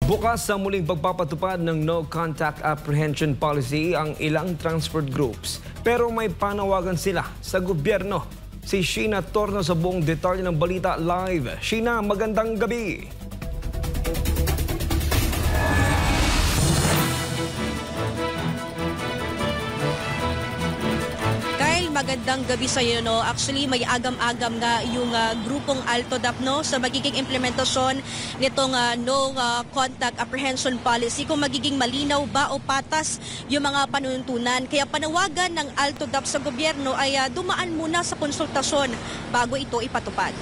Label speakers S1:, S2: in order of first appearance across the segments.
S1: Bukas sa muling pagpapatupad ng No Contact Apprehension Policy ang ilang transport groups. Pero may panawagan sila sa gobyerno. Si Sheena Torno sa buong detalye ng balita live. Sheena, magandang gabi.
S2: Magandang gabi sa iyo, no? Actually, may agam-agam nga yung grupong ALTODAP, no, sa magiging implementasyon nitong No Contact Apprehension Policy, kung magiging malinaw ba o patas yung mga panuntunan. Kaya panawagan ng ALTODAP sa gobyerno ay dumaan muna sa konsultasyon bago ito ipatupad.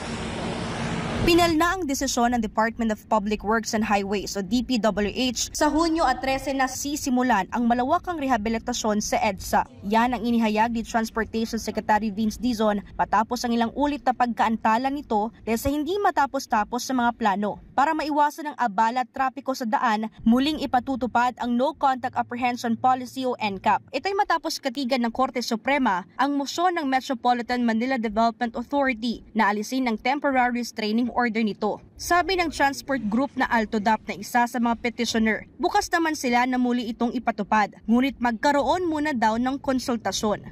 S2: Pinalna ang desisyon ng Department of Public Works and Highways o DPWH sa Hunyo at 13 na sisimulan ang malawakang rehabilitasyon sa EDSA. Yan ang inihayag ni Transportation Secretary Vince Dizon patapos ang ilang ulit na pagkaantala nito dahil sa hindi matapos-tapos sa mga plano. Para maiwasan ang abala at trapiko sa daan, muling ipatutupad ang No Contact Apprehension Policy o NCAP. Ito'y matapos katigan ng Korte Suprema ang mosyon ng Metropolitan Manila Development Authority na alisin ang temporary restraining order nito. Sabi ng transport group na ALTODAP na isa sa mga petitioner, bukas naman sila na muli itong ipatupad, ngunit magkaroon muna daw ng konsultasyon.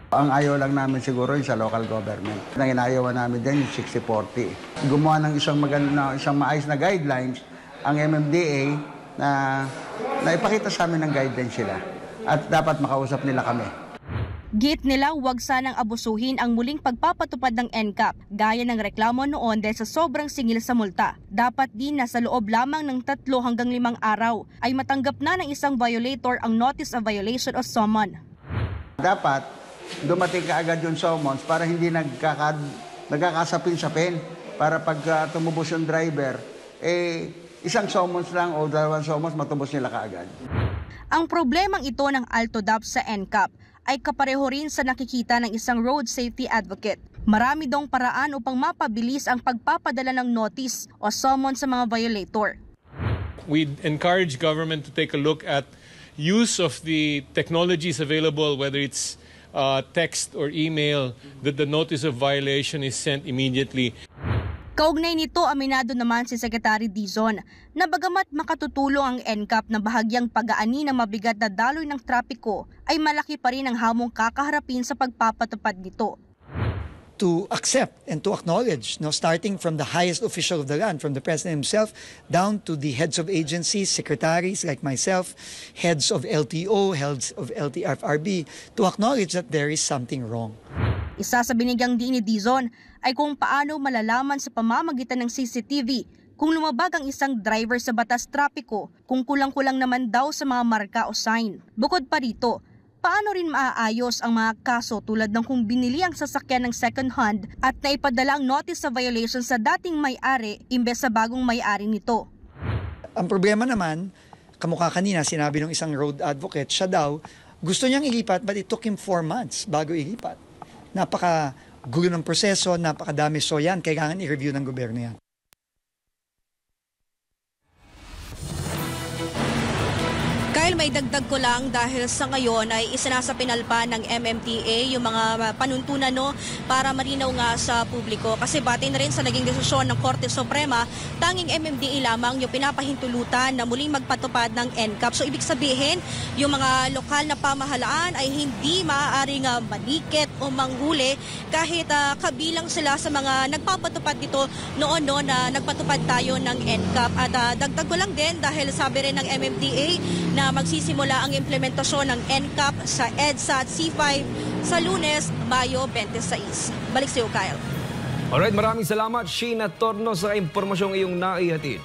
S3: Ang ayaw lang namin siguro yung sa local government. Ang inayawan namin din yung 60-40. Gumawa ng isang maayos na guidelines ang MMDA na ipakita sa amin ng guidelines sila at dapat makausap nila kami.
S2: Git nila huwag sanang abusuhin ang muling pagpapatupad ng NCAP gaya ng reklamo noon dahil sa sobrang singil sa multa. Dapat din na sa loob lamang ng 3 hanggang 5 araw ay matanggap na ng isang violator ang notice of violation o summon.
S3: Dapat dumating ka agad yung summons para hindi nagkakasapin-sapin para pag tumubos yung driver, isang summons lang o 2 summons matubos nila kaagad.
S2: Ang problemang ito ng ALTODAP sa NCAP ay kapareho rin sa nakikita ng isang road safety advocate. Marami dong paraan upang mapabilis ang pagpapadala ng notice o summon sa mga violator.
S4: We encourage government to take a look at use of the technologies available, whether it's text or email, that the notice of violation is sent immediately.
S2: Kaugnay nito, aminado naman si Secretary Dizon na bagamat makatutulong ang NCAP na bahagyang pag-aani ng mabigat na daloy ng trapiko, ay malaki pa rin ang hamong kakaharapin sa pagpapatupad nito.
S5: To accept and to acknowledge, starting from the highest official of the land, from the President himself, down to the heads of agencies, secretaries like myself, heads of LTO, heads of LTFRB, to acknowledge that there is something wrong.
S2: Isa sa binigyang diin ni Dizon ay kung paano malalaman sa pamamagitan ng CCTV kung lumabag ang isang driver sa batas trapiko kung kulang-kulang naman daw sa mga marka o sign. Bukod pa rito, paano rin maaayos ang mga kaso tulad ng kung binili ang sasakyan ng second hand at naipadala ang notice of violation sa dating may-ari imbes sa bagong may-ari nito.
S5: Ang problema naman, kamukha kanina sinabi ng isang road advocate, siya daw gusto niyang ilipat but it took him 4 months bago ilipat. Napaka-gulo ng proseso, napakadami, so yan, kailangan i-review ng gobyerno yan.
S2: Kyle, may dagdag ko lang dahil sa ngayon ay isinasapinal pa ng MMDA yung mga panuntunan, no, para marinaw nga sa publiko. Kasi batay na rin sa naging desisyon ng Korte Suprema, tanging MMDA lamang yung pinapahintulutan na muling magpatupad ng NCAP. So ibig sabihin, yung mga lokal na pamahalaan ay hindi maaaring manikit o manghuli kahit kabilang sila sa mga nagpapatupad dito noon na nagpatupad tayo ng NCAP. At dagdag ko lang din dahil sabi rin ng MMDA na magsisimula ang implementasyon ng NCAP sa EDSA at C5 sa Lunes, Mayo 26. Balik sa iyo, Kyle.
S1: Alright, maraming salamat, Sheena Torno, sa impormasyong iyong naihatid.